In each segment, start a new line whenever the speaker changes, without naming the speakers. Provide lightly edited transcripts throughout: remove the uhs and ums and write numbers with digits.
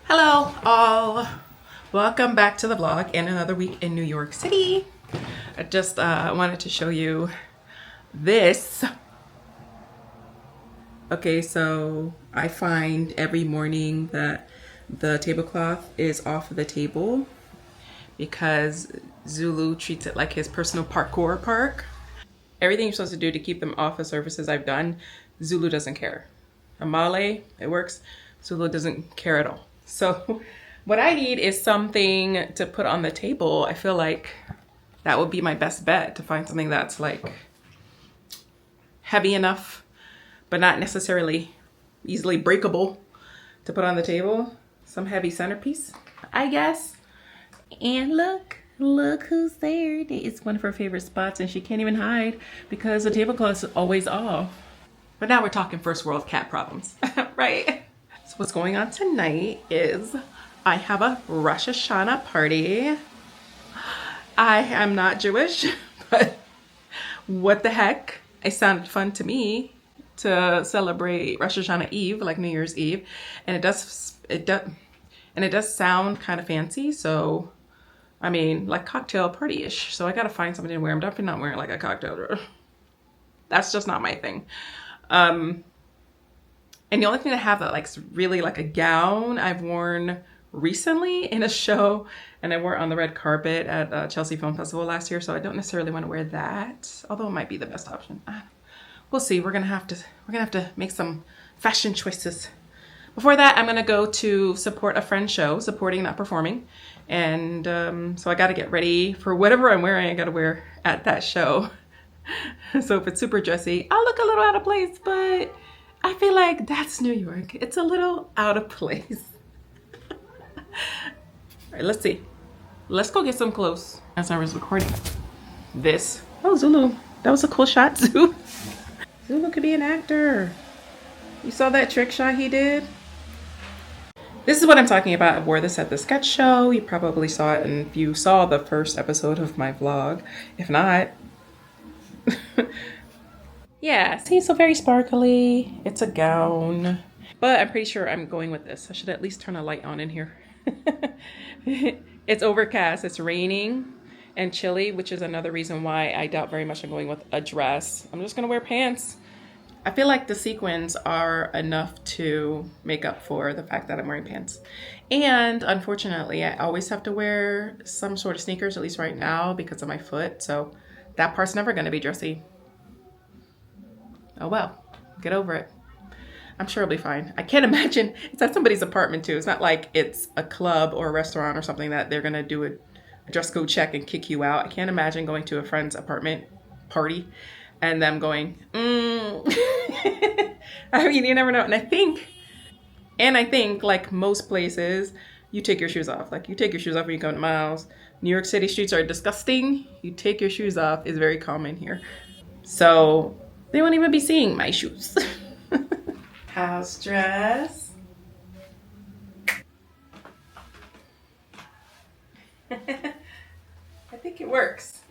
Hello all, welcome back to the vlog and another week in New York City. I just wanted to show you this. Okay, so I find every morning that the tablecloth is off of the table because Zulu treats it like his personal parkour park. Everything you're supposed to do to keep them off of surfaces I've done, Zulu doesn't care. Amale, it works. Zulu doesn't care at all. So what I need is something to put on the table. I feel like that would be my best bet, to find something that's like heavy enough, but not necessarily easily breakable to put on the table. Some heavy centerpiece, I guess. And look who's there. It's one of her favorite spots and she can't even hide because the tablecloth is always off. But now we're talking first world cat problems, right? So what's going on tonight is I have a Rosh Hashanah party. I am not Jewish, but what the heck? It sounded fun to me to celebrate Rosh Hashanah Eve, like New Year's Eve, and it does sound kind of fancy. So, I mean, like cocktail party-ish. So I gotta find something to wear. I'm definitely not wearing like a cocktail. That's just not my thing. And the only thing I have that like really like a gown I've worn recently in a show, and I wore it on the red carpet at Chelsea Film Festival last year. So I don't necessarily want to wear that, although it might be the best option. We'll see. We're gonna have to make some fashion choices. Before that, I'm gonna go to support a friend's show, supporting, not performing, and so I got to get ready for whatever I'm wearing. I got to wear at that show. So if it's super dressy, I'll look a little out of place, but I feel like that's New York. It's a little out of place. All right, let's see. Let's go get some clothes. As I was recording this. Oh, Zulu. That was a cool shot, Zulu. Zulu could be an actor. You saw that trick shot he did? This is what I'm talking about. I wore this at the sketch show. You probably saw it, and if you saw the first episode of my vlog. If not, yeah, see, so very sparkly. It's a gown, but I'm pretty sure I'm going with this. I should at least turn a light on in here. It's overcast, it's raining and chilly, which is another reason why I doubt very much I'm going with a dress. I'm just gonna wear pants. I feel like the sequins are enough to make up for the fact that I'm wearing pants. And unfortunately, I always have to wear some sort of sneakers, at least right now, because of my foot. So that part's never gonna be dressy. Oh well, get over it. I'm sure it'll be fine. I can't imagine, it's at somebody's apartment too. It's not like it's a club or a restaurant or something that they're gonna do a dress code check and kick you out. I can't imagine going to a friend's apartment party and them going, I mean, you never know. And I think like most places, you take your shoes off. Like you take your shoes off when you come to my house. New York City streets are disgusting. You take your shoes off is very common here. So they won't even be seeing my shoes. House dress. I think it works.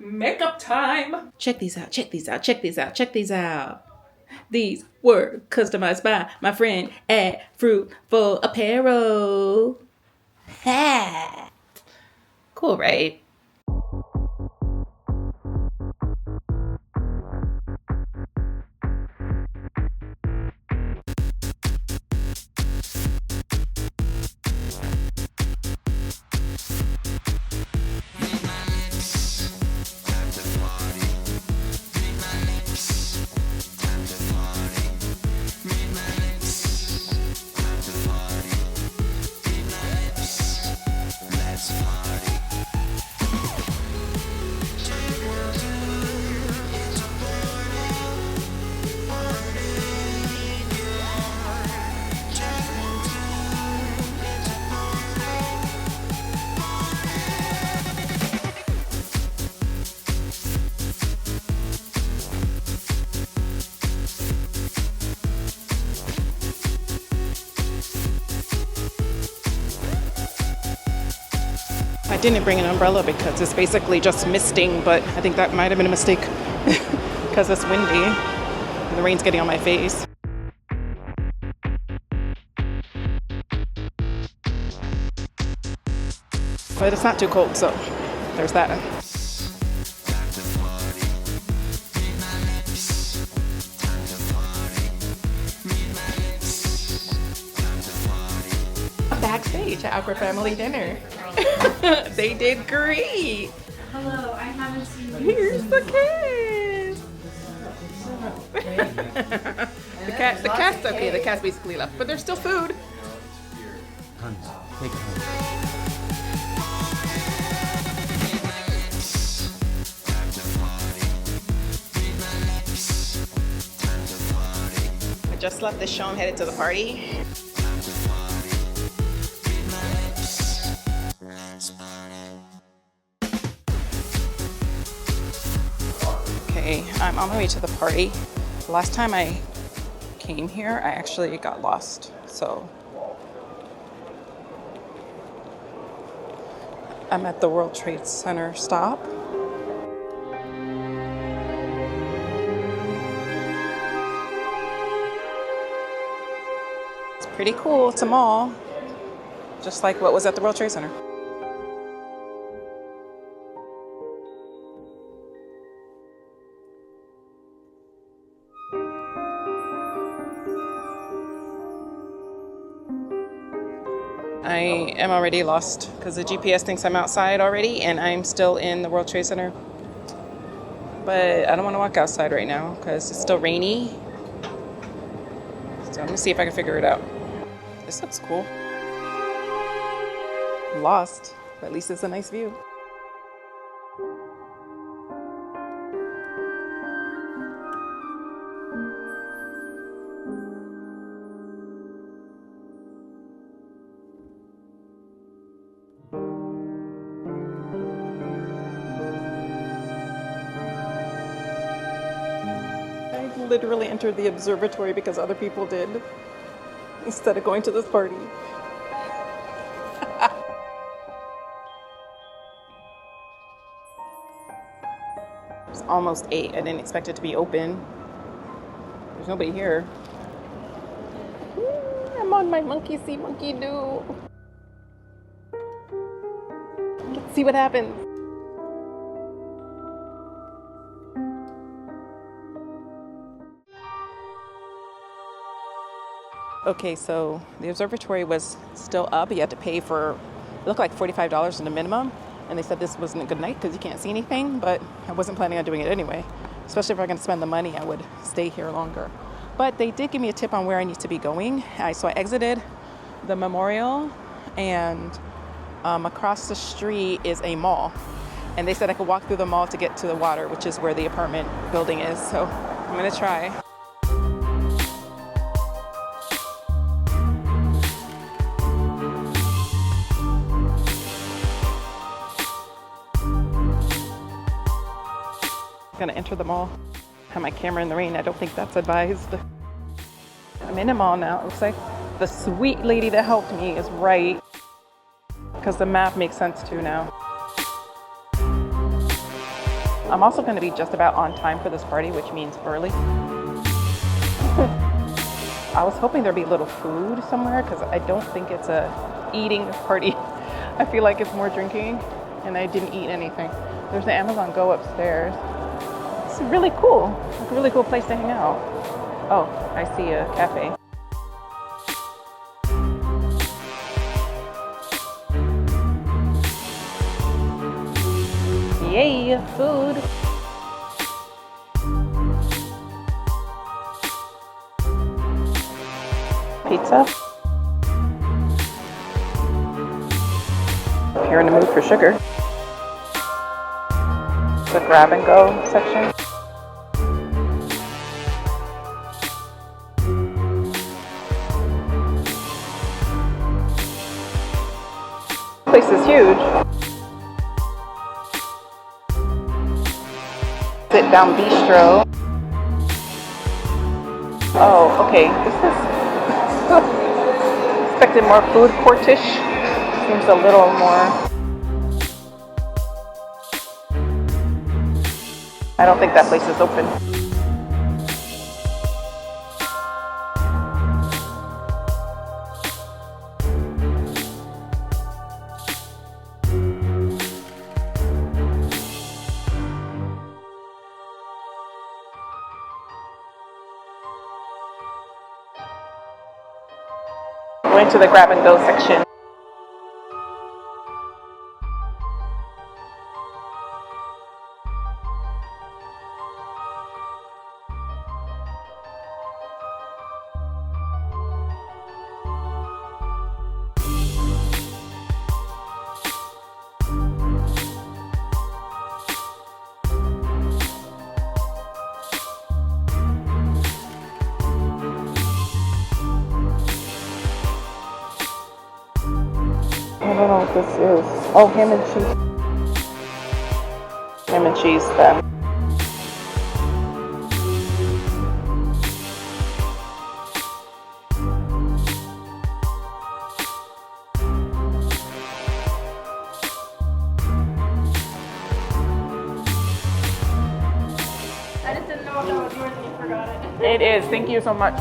Makeup time. Check these out, check these out, check these out, check these out. These were customized by my friend at Fruitful Apparel. Ha! Cool, right? I didn't bring an umbrella because it's basically just misting, but I think that might have been a mistake because it's windy and the rain's getting on my face. But it's not too cold, so there's that. Backstage at Aqua Family Dinner. They did great.
Hello, I haven't seen you.
Here's the kids. The cat's okay. The cat's basically left, but there's still food.
Take it home.
I just left the show. I'm headed to the party. Okay, I'm on my way to the party. Last time I came here, I actually got lost. So I'm at the World Trade Center stop. It's pretty cool. It's a mall, just like what was at the World Trade Center. I am already lost because the GPS thinks I'm outside already and I'm still in the World Trade Center. But I don't want to walk outside right now because it's still rainy. So I'm gonna see if I can figure it out. This looks cool. I'm lost, but at least it's a nice view. Literally entered the observatory because other people did instead of going to this party. It's almost 8. I didn't expect it to be open. There's nobody here. I'm on my monkey see, monkey do. Let's see what happens. Okay, so the observatory was still up. You had to pay for, it looked like $45 in the minimum. And they said this wasn't a good night because you can't see anything, but I wasn't planning on doing it anyway. Especially if I'm going to spend the money, I would stay here longer. But they did give me a tip on where I need to be going. So I exited the memorial and across the street is a mall. And they said I could walk through the mall to get to the water, which is where the apartment building is. So I'm going to try. Gonna enter the mall. Have my camera in the rain. I don't think that's advised. I'm in the mall now. It looks like the sweet lady that helped me is right because the map makes sense too now. I'm also going to be just about on time for this party, which means early. I was hoping there'd be a little food somewhere because I don't think it's a eating party. I feel like it's more drinking, and I didn't eat anything. There's the Amazon Go upstairs. It's really cool. It's a really cool place to hang out. Oh, I see a cafe. Yay, food. Pizza. If you're in the mood for sugar. The grab and go section. This place is huge. Sit down bistro. Oh, okay. This is expected more food courtish. Seems a little more. I don't think that place is open. going to the grab and go section. I don't know what this is. Oh, ham and cheese. Ham and cheese then.
I just didn't know if that was yours and you forgot it.
It is. Thank you so much.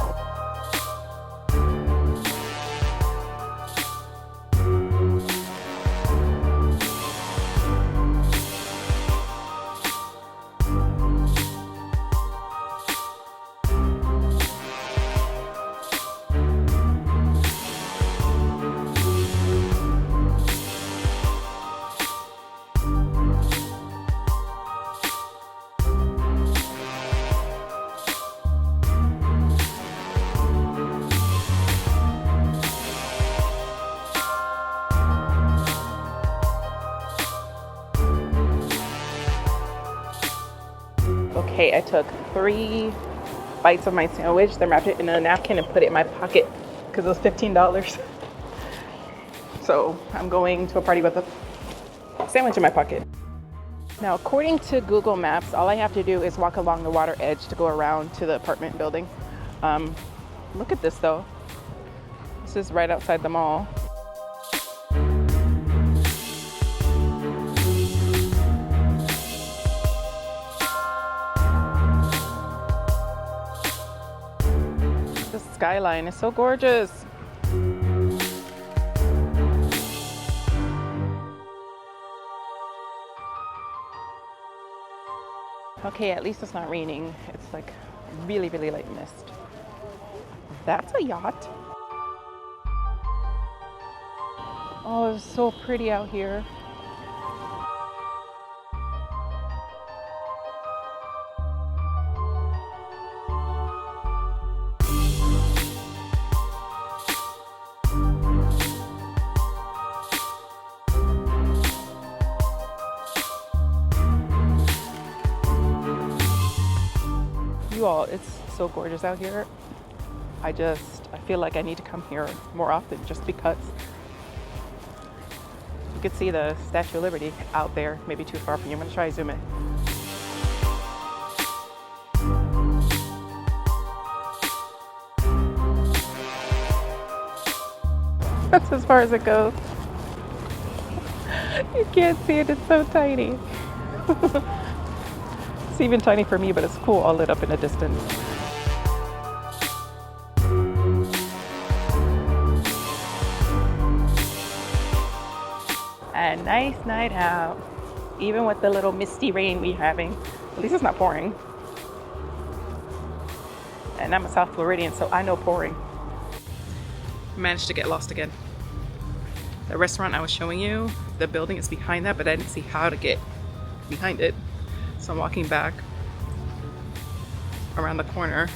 Okay, I took 3 bites of my sandwich, then wrapped it in a napkin and put it in my pocket because it was $15. So I'm going to a party with a sandwich in my pocket. Now, according to Google Maps, all I have to do is walk along the water edge to go around to the apartment building. Look at this though. This is right outside the mall. The skyline is so gorgeous. Okay, at least it's not raining. It's like really, really light mist. That's a yacht. Oh, it's so pretty out here. You all, it's so gorgeous out here. I feel like I need to come here more often just because. You could see the Statue of Liberty out there, maybe too far from you. I'm gonna try to zoom in. That's as far as it goes. You can't see it, it's so tiny. It's even tiny for me, but it's cool all lit up in the distance. A nice night out, even with the little misty rain we're having. At least it's not pouring. And I'm a South Floridian, so I know pouring. Managed to get lost again. The restaurant I was showing you, the building is behind that, but I didn't see how to get behind it. So I'm walking back around the corner.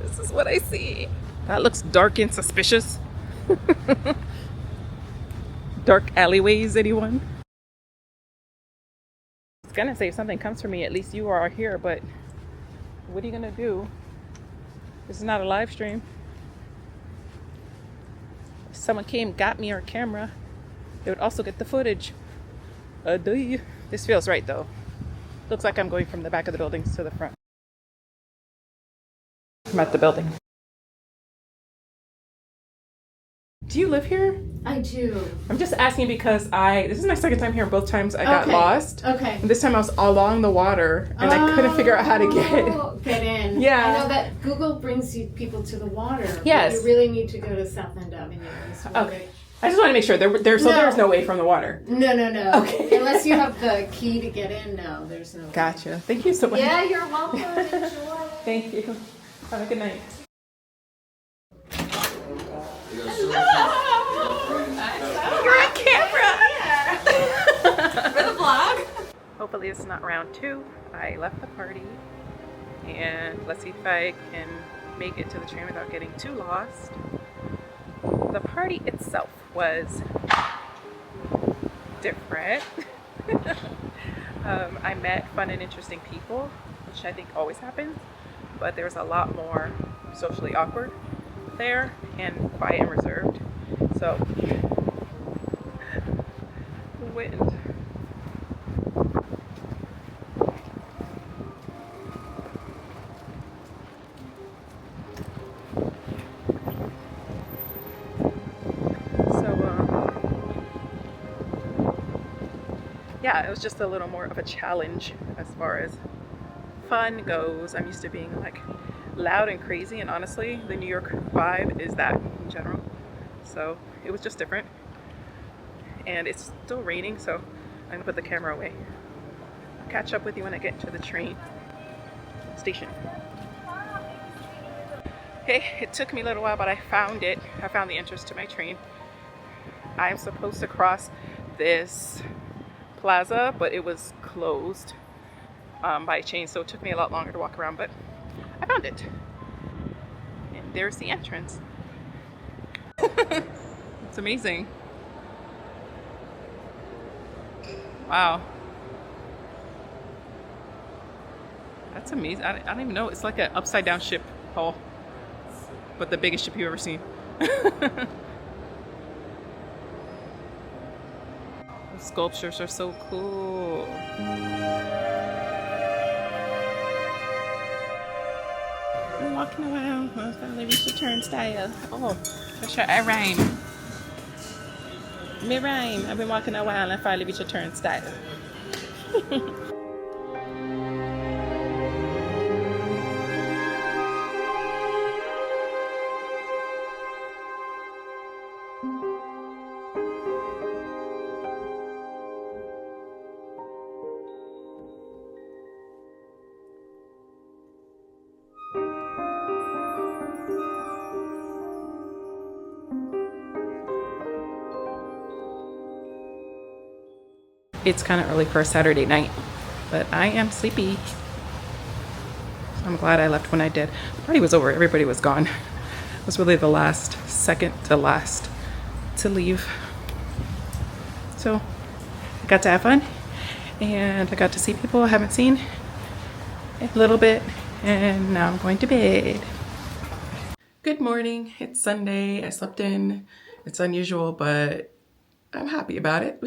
This is what I see. That looks dark and suspicious. Dark alleyways, anyone? I was gonna say if something comes for me, at least you are here, but what are you gonna do? This is not a live stream. If someone came, got me our camera, they would also get the footage. This feels right though. Looks like I'm going from the back of the buildings to the front. I'm at the building. Do you live here?
I do.
I'm just asking because this is my second time here. Both times I got
Okay.
lost.
Okay.
And this time I was along the water and I couldn't figure out how to
get in.
Yeah.
I know that Google brings you people to the water.
Yes.
But you really need to go to South End Avenue. It's really,
Okay. I just want to make sure there's no way from the water.
No.
Okay.
Unless you have the key to get in, no, there's no.
Gotcha. Thank you so much.
Yeah, you're welcome. Enjoy.
Thank you. Have a good night. You're on camera. For the vlog. Hopefully it's not round 2. I left the party and let's see if I can make it to the train without getting too lost. The party itself was different. I met fun and interesting people, which I think always happens, but there was a lot more socially awkward there and quiet and reserved. So, wind. Yeah, it was just a little more of a challenge as far as fun goes. I'm used to being like loud and crazy, and honestly, the New York vibe is that in general. So it was just different. And it's still raining, so I'm gonna put the camera away. I'll catch up with you when I get to the train station. Okay, it took me a little while, but I found it. I found the entrance to my train. I'm supposed to cross this plaza, but it was closed by a chain, so it took me a lot longer to walk around, but I found it. And there's the entrance. It's amazing. Wow. That's amazing. I don't even know. It's like an upside down ship hull, but the biggest ship you've ever seen. The sculptures are so cool. I'm walking around. I finally reached the turnstile. Oh, for sure. I rhyme. Me rhyme. I've been walking a while and I finally reached a turnstile. It's kind of early for a Saturday night, but I am sleepy. So I'm glad I left when I did. The party was over. Everybody was gone. It was really the second to last to leave. So I got to have fun and I got to see people I haven't seen in a little bit, and now I'm going to bed. Good morning. It's Sunday. I slept in. It's unusual, but I'm happy about it.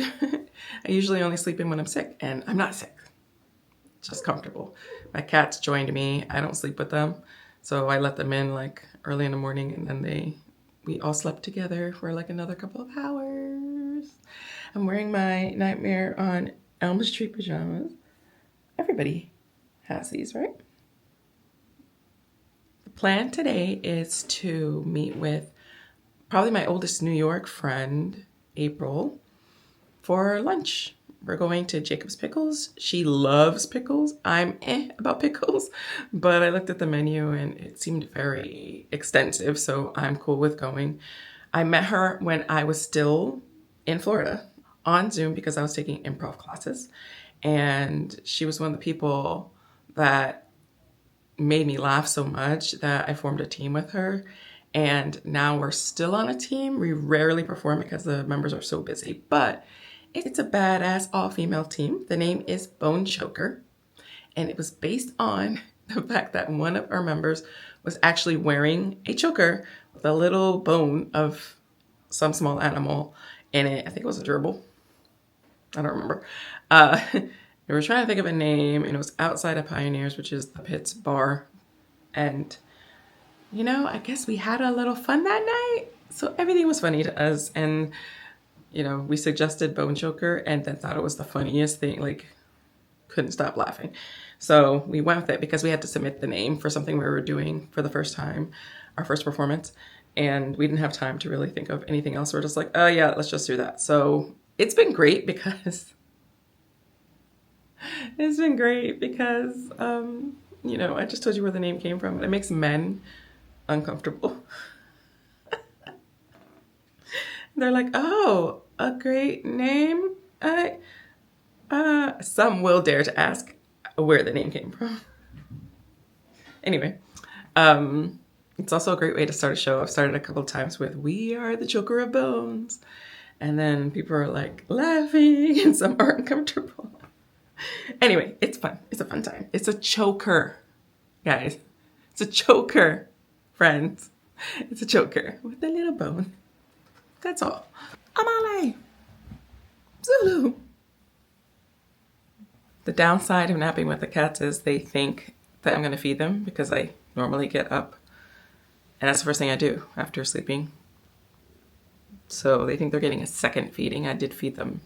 I usually only sleep in when I'm sick, and I'm not sick. Just comfortable. My cats joined me. I don't sleep with them, so I let them in like early in the morning, and then we all slept together for like another couple of hours. I'm wearing my Nightmare on Elm Street pajamas. Everybody has these, right? The plan today is to meet with probably my oldest New York friend, April, for lunch. We're going to Jacob's Pickles. She loves pickles. I'm about pickles, but I looked at the menu and it seemed very extensive, so I'm cool with going. I met her when I was still in Florida on Zoom because I was taking improv classes, and she was one of the people that made me laugh so much that I formed a team with her. And now we're still on a team. We rarely perform because the members are so busy, but it's a badass all-female team. The name is Bone Choker, and it was based on the fact that one of our members was actually wearing a choker with a little bone of some small animal in it. I think it was a gerbil. I don't remember. We were trying to think of a name, and it was outside of Pioneers, which is the Pitts bar. And you know, I guess we had a little fun that night. So everything was funny to us. And, you know, we suggested Bone Choker and then thought it was the funniest thing, like couldn't stop laughing. So we went with it because we had to submit the name for something we were doing for the first time, our first performance. and we didn't have time to really think of anything else. We're just like, oh yeah, let's just do that. So it's been great because you know, I just told you where the name came from. It makes men uncomfortable. They're like, oh, a great name. Some will dare to ask where the name came from. Anyway, it's also a great way to start a show. I've started a couple of times with "We are the Choker of Bones," and then people are like laughing, and some are uncomfortable. Anyway, it's fun. It's a fun time. It's a choker, guys. It's a choker, friends. It's a choker with a little bone. That's all. Amale. Zulu. The downside of napping with the cats is they think that I'm going to feed them because I normally get up and that's the first thing I do after sleeping. So they think they're getting a second feeding. I did feed them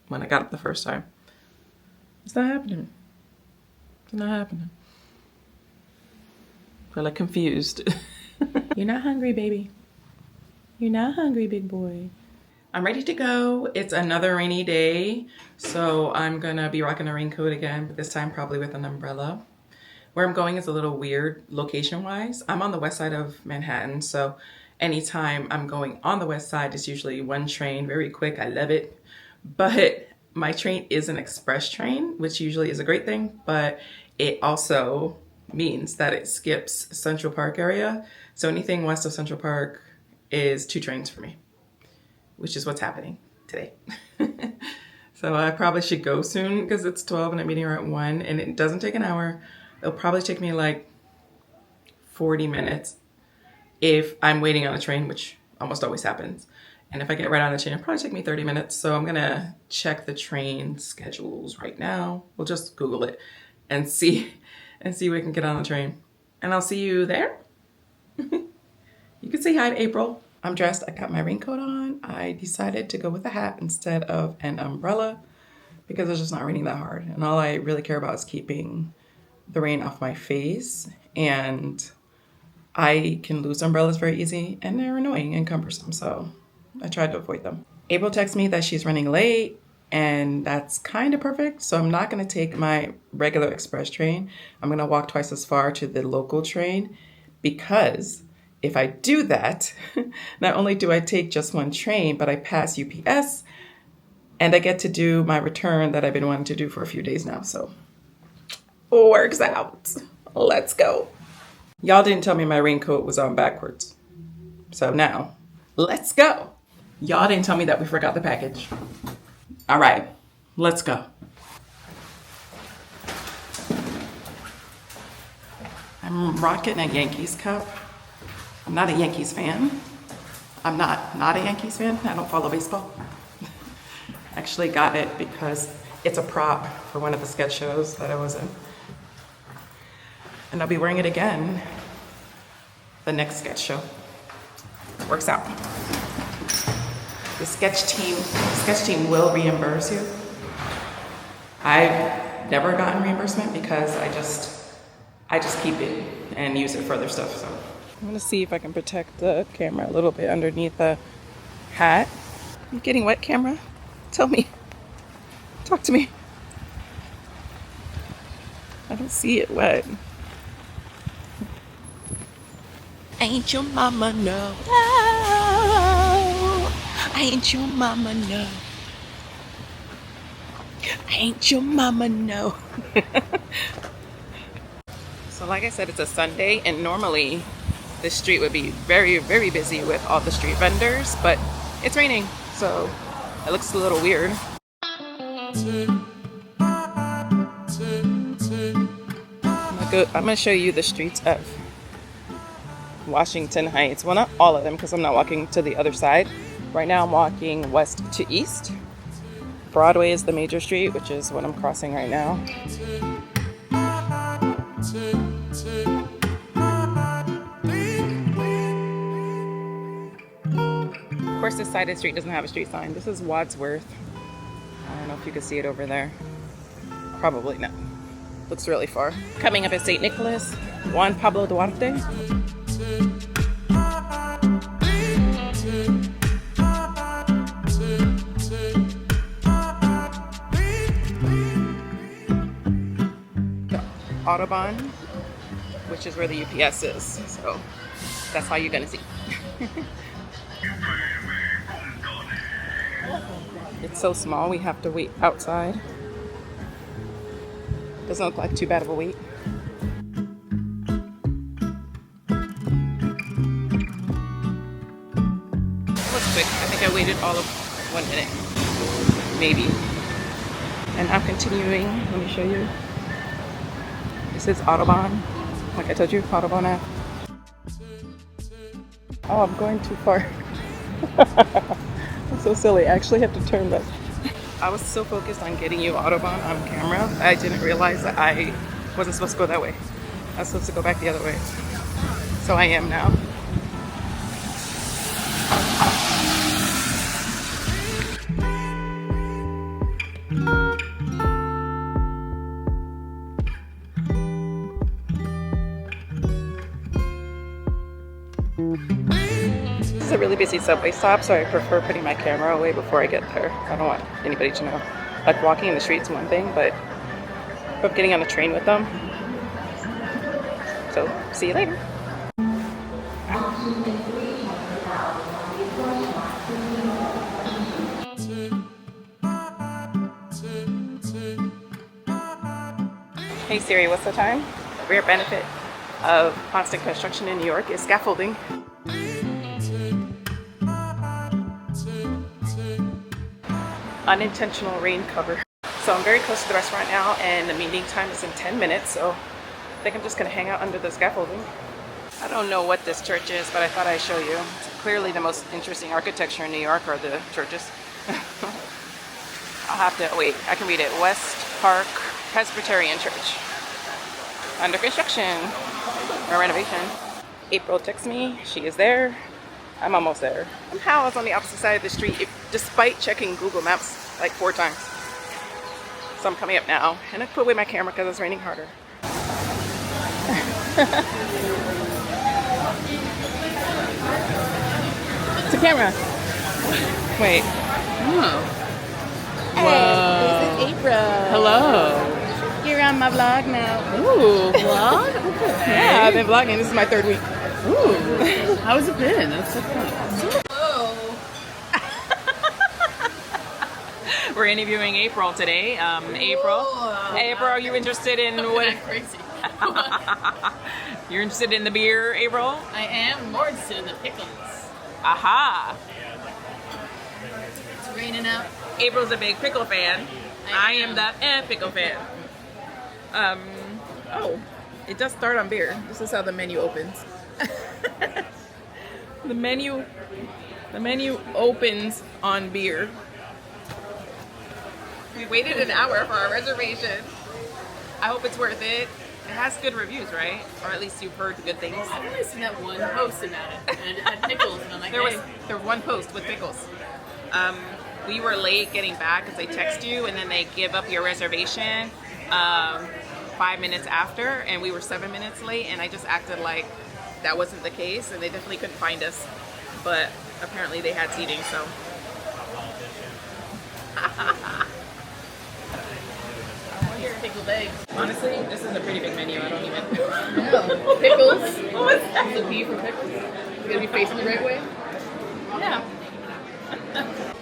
when I got up the first time. It's not happening. It's not happening. They're like confused. You're not hungry, baby. You're not hungry, big boy. I'm ready to go. It's another rainy day, so I'm gonna be rocking a raincoat again, but this time probably with an umbrella. Where I'm going is a little weird location-wise. I'm on the west side of Manhattan, so anytime I'm going on the west side, it's usually one train, very quick. I love it. But my train is an express train, which usually is a great thing, but it also means that it skips Central Park area. So anything west of Central Park is 2 trains for me, which is what's happening today. So I probably should go soon because it's 12 and I'm meeting her at 1 and it doesn't take an hour. It'll probably take me like 40 minutes if I'm waiting on a train, which almost always happens. And if I get right on the train, it'll probably take me 30 minutes. So I'm gonna check the train schedules right now. We'll just Google it and see if we can get on the train. And I'll see you there. You can say hi to April. I'm dressed, I got my raincoat on. I decided to go with a hat instead of an umbrella because it's just not raining that hard. And all I really care about is keeping the rain off my face. And I can lose umbrellas very easy and they're annoying and cumbersome. So I tried to avoid them. April texts me that she's running late and that's kind of perfect. So I'm not gonna take my regular express train. I'm gonna walk twice as far to the local train because if I do that, not only do I take just one train, but I pass UPS and I get to do my return that I've been wanting to do for a few days now. So works out. Let's go. Y'all didn't tell me my raincoat was on backwards. So now let's go. Y'all didn't tell me that we forgot the package. All right, let's go. I'm rocking a Yankees cup. I'm not a Yankees fan. I'm not a Yankees fan. I don't follow baseball. Actually got it because it's a prop for one of the sketch shows that I was in. And I'll be wearing it again the next sketch show. Works out. The sketch team will reimburse you. I've never gotten reimbursement because I just keep it and use it for other stuff. So I'm gonna see if I can protect the camera a little bit underneath the hat. You getting wet, camera? Tell me. Talk to me. I don't see it wet. Ain't your mama no? Ain't your mama no? Ain't your mama no? So like I said, it's a Sunday and normally this street would be very, very busy with all the street vendors, but it's raining, so it looks a little weird. I'm gonna show you the streets of Washington Heights. Well, not all of them because I'm not walking to the other side. Right now I'm walking west to east. Broadway is the major street, which is what I'm crossing right now. Of course, this side of the street doesn't have a street sign. This is Wadsworth. I don't know if you can see it over there. Probably not. Looks really far. Coming up at St. Nicholas, Juan Pablo Duarte. Audubon, which is where the UPS is. So that's how you're gonna see. It's so small, we have to wait outside. Doesn't look like too bad of a wait. That was quick. I think I waited all of 1 minute, maybe. And I'm continuing. Let me show you. This is Audubon. Like I told you, Audubon app. Oh, I'm going too far. I'm so silly. I actually have to turn that. I was so focused on getting you Audubon on camera, I didn't realize that I wasn't supposed to go that way. I was supposed to go back the other way. So I am now. This is a really busy subway stop, so I prefer putting my camera away before I get there. I don't want anybody to know. Like walking in the street's one thing, but I'm getting on the train with them. So, see you later. Hey Siri, what's the time? A rare benefit of constant construction in New York is scaffolding. Unintentional rain cover. So I'm very close to the restaurant now, and the meeting time is in 10 minutes, so I think I'm just gonna hang out under the scaffolding. I don't know what this church is, but I thought I'd show you. It's clearly the most interesting architecture in New York are the churches. I'll have to, wait, I can read it. West Park Presbyterian Church. Under construction or renovation. April texts me, she is there. I'm almost there. Somehow I was on the opposite side of the street despite checking Google Maps like 4 times. So I'm coming up now, and I put away my camera because it's raining harder. It's a camera. Wait. Oh.
Hey, this is April.
Hello.
You're on my vlog now.
Ooh.
Vlog? Okay.
Yeah, I've been vlogging. This is my 3rd week.
Ooh. How's it been? That's so fun.
Whoa.
We're interviewing April today. April, are you interested in what?
Crazy.
You're interested in the beer, April?
I am more interested in the pickles.
Aha!
It's raining out.
April's a big pickle fan. I am the pickle fan. Oh, it does start on beer. This is how the menu opens. The menu opens on beer. We waited an hour for our reservation. I hope it's worth it. It has good reviews, right? Or at least you've heard good things.
I've only seen that one post about it, and it had pickles, and I'm like,
There was
hey.
one post with pickles. We were late getting back because they text you and then they give up your reservation 5 minutes after, and we were 7 minutes late, and I just acted like that wasn't the case, and they definitely couldn't find us, but apparently they had seating, so.
Here's pickled eggs.
Honestly, this is a pretty big menu. I don't even.
No. Pickles.
What was that?
It's a P for pickles. You gotta be facing the right way.
Yeah.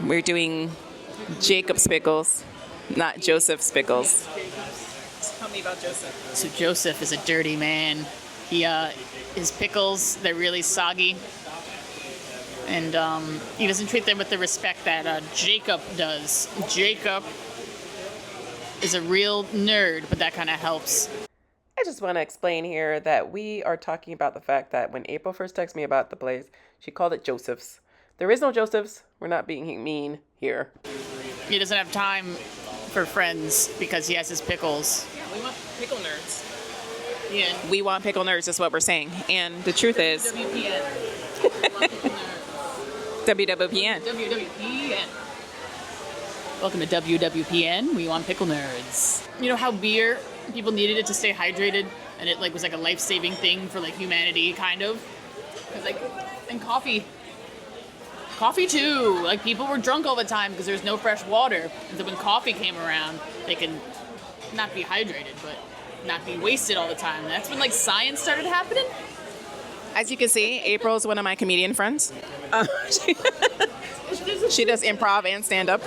We're doing Jacob's Pickles, not Joseph's Pickles. Tell me about Joseph.
So Joseph is a dirty man. His pickles, they're really soggy. And he doesn't treat them with the respect that Jacob does. Jacob is a real nerd, but that kind of helps.
I just want to explain here that we are talking about the fact that when April first texted me about the place, she called it Joseph's. There is no Joseph's. We're not being mean here.
He doesn't have time for friends because he has his pickles.
Yeah, we want pickle nerds.
Yeah.
We want pickle nerds is what we're saying. And the truth is...
WPN.
WWPN.
WWPN. Welcome to WWPN. We want pickle nerds. You know how beer, people needed it to stay hydrated, and it was like a life-saving thing for humanity, kind of? 'Cause, and coffee. Coffee too. People were drunk all the time because there's no fresh water. And so when coffee came around, they can not be hydrated, but not be wasted all the time. That's when like science started happening.
As you can see, April is one of my comedian friends. She does improv and stand-up,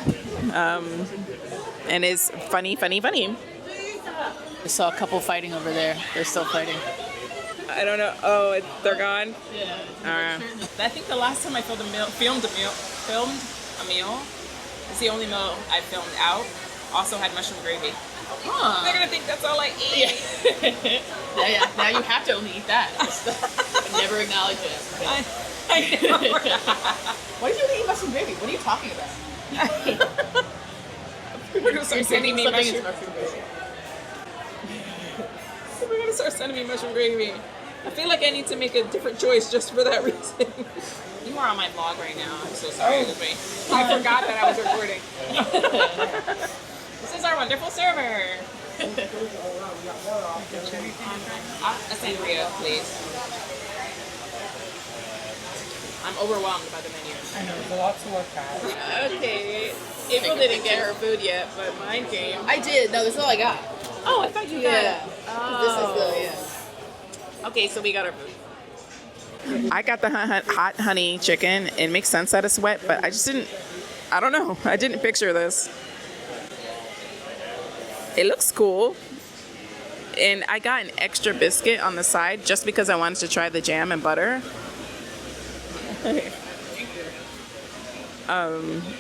and is funny.
I saw a couple fighting over there. They're still fighting.
I don't know. Oh, they're gone.
Yeah.
I think the last time I filmed a meal is the only meal I filmed out. Also had mushroom gravy.
Huh.
They're gonna think that's all I eat.
Yeah. Now you have to only eat that. Never acknowledge it.
I know.
Why did you only eat mushroom gravy? What are you talking about?
We're gonna start sending me
Something is
mushroom.
gravy.
We're gonna start sending me mushroom gravy. I feel like I need to make a different choice just for that reason. You are on my vlog right now. I'm so sorry. I forgot that I was recording. This is our wonderful server. A sangria, please. I'm overwhelmed by the menu.
I know, there's a lot to look at.
Okay. April didn't get her food yet, but mine came.
I did. No, this is all I got.
Oh, I thought you got it.
This is the
Okay, so we got our food. I got the hot honey chicken. It makes sense that it's wet, but I don't know. I didn't picture this. It looks cool. And I got an extra biscuit on the side just because I wanted to try the jam and butter.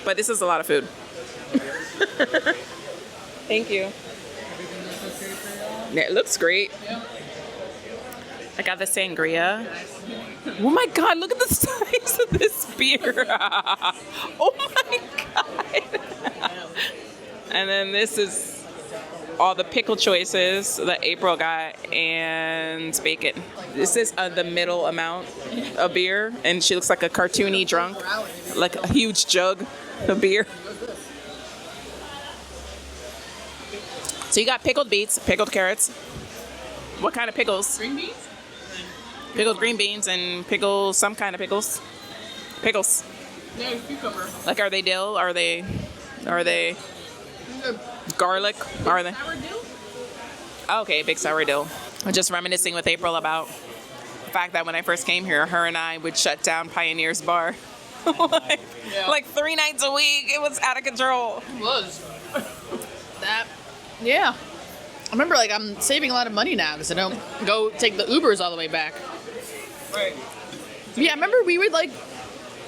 But this is a lot of food. Thank you. It looks great. I got the sangria. Oh my god, look at the size of this beer. Oh my god. And then this is all the pickle choices that April got and bacon. This is the middle amount of beer, and she looks like a cartoony drunk, like a huge jug of beer. So you got pickled beets, pickled carrots. What kind of pickles?
green beans.
Pickled green beans and pickles, some kind of pickles. Pickles.
No, cucumber.
Like, are they dill? Are they garlic? Are they?
Sour dill?
Okay, big sour dill. I'm just reminiscing with April about the fact that when I first came here, her and I would shut down Pioneer's Bar. like 3 nights a week. It was out of control.
It was. Yeah. I remember, like, I'm saving a lot of money now because I don't go take the Ubers all the way back.
Right.
Yeah, I remember we would, like,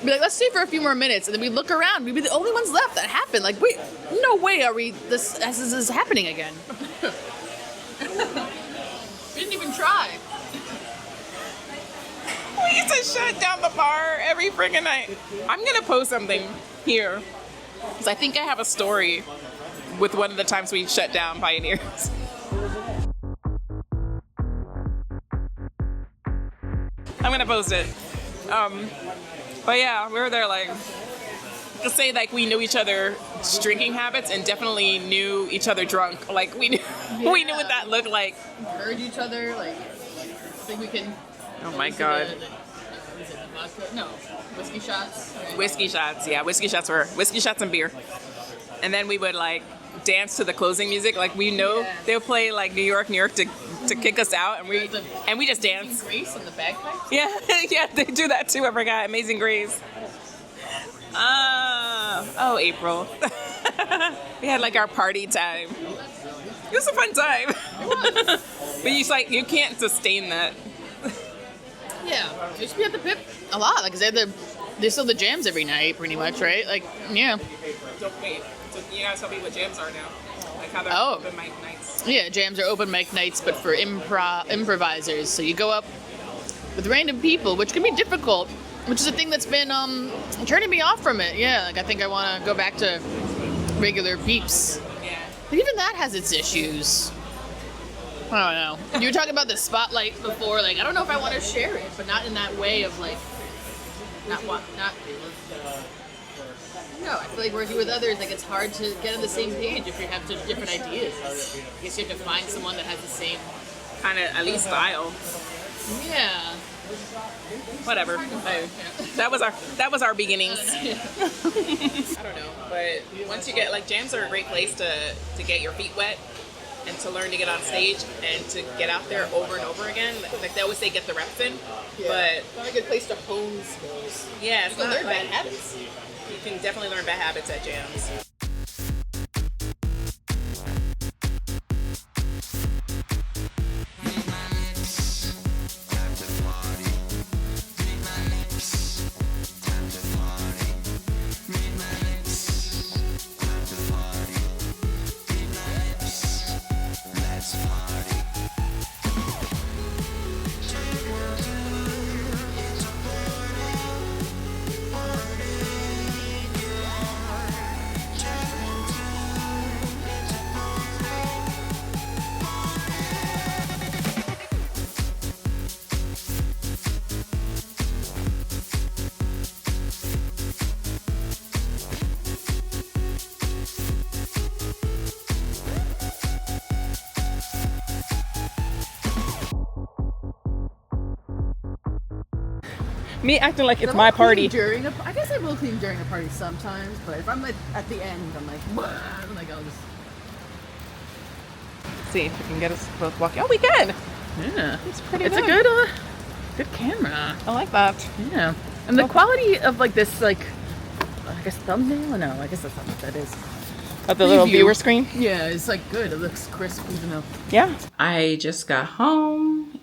be like, let's stay for a few more minutes, and then we'd look around. We'd be the only ones left. That happened. Like, wait, no way are we, this is happening again. We didn't even try.
We used to shut down the bar every freaking night. I'm going to post something here because I think I have a story with one of the times we shut down Pioneers. I'm gonna post it. But yeah, we were there like, to say like we knew each other's drinking habits and definitely knew each other drunk. Like we knew we knew what that looked like.
Heard each other, like, I think we can.
Oh my god.
Is it the vodka? No, whiskey shots. Right?
Whiskey shots, yeah, whiskey shots and beer. And then we would like dance to the closing music. Like we know they'll play like New York to kick us out, and we just dance.
Grace on the bagpipes.
Yeah, yeah, they do that too. I forgot. Amazing Grace. Oh, April. We had like our party time. It was a fun time. But you can't sustain that.
Yeah, they used to be at the Pip a lot. Like, they still the jams every night, pretty much, right? Like, yeah.
So wait, so you guys tell me what jams are now? Like how they're open mic nights.
Yeah, jams are open mic nights, but for improvisers. So you go up with random people, which can be difficult, which is a thing that's been turning me off from it. Yeah, like I think I want to go back to regular peeps.
Yeah.
But even that has its issues. I don't know. You were talking about the spotlight before. Like, I don't know if I want to share it, but not in that way of like, not. No, I feel like working with others, like it's hard to get on the same page if you have such different ideas. I guess you have to find someone that has the same
Kind of at least style.
Yeah.
Whatever. That was our beginnings.
Yeah.
I don't know, but once you get like jams are a great place to get your feet wet. and to learn to get on stage and to get out there over and over again. Like they always say, get the reps in, but
It's not a good place to hone skills.
yeah, it's
You can
not
learn
like,
bad habits.
you can definitely learn bad habits at jams. Me acting like it's my party.
I guess I will clean during a party sometimes, but if I'm like at the end, I'm like, I'm like, I'll just.
See if we can get us both walking. Oh, we can.
Yeah,
It's pretty
It's
good.
a good camera.
I like that.
Yeah, and the quality of like this, like, I guess thumbnail. No, I guess that's not what that is.
Of the little
Preview.
viewer screen.
Yeah, it's like good. It looks crisp, even though.
Yeah. I just got home.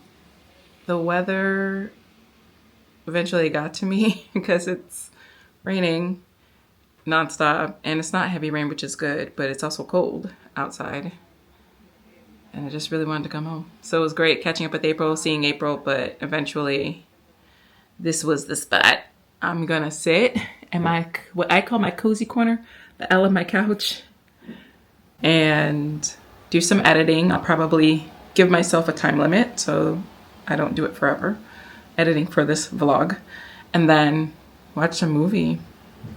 The weather eventually got to me because it's raining nonstop, and it's not heavy rain, which is good, but it's also cold outside. And I just really wanted to come home. So it was great catching up with April, seeing April, but eventually this was the spot. I'm gonna sit in what I call my cozy corner, the L of my couch, and do some editing. I'll probably give myself a time limit so I don't do it forever, editing for this vlog, and then watch a movie,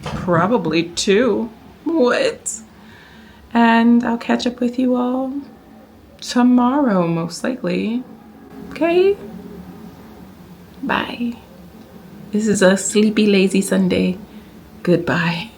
probably 2. What? And I'll catch up with you all tomorrow, most likely. Okay? Bye. This is a sleepy, lazy Sunday. Goodbye.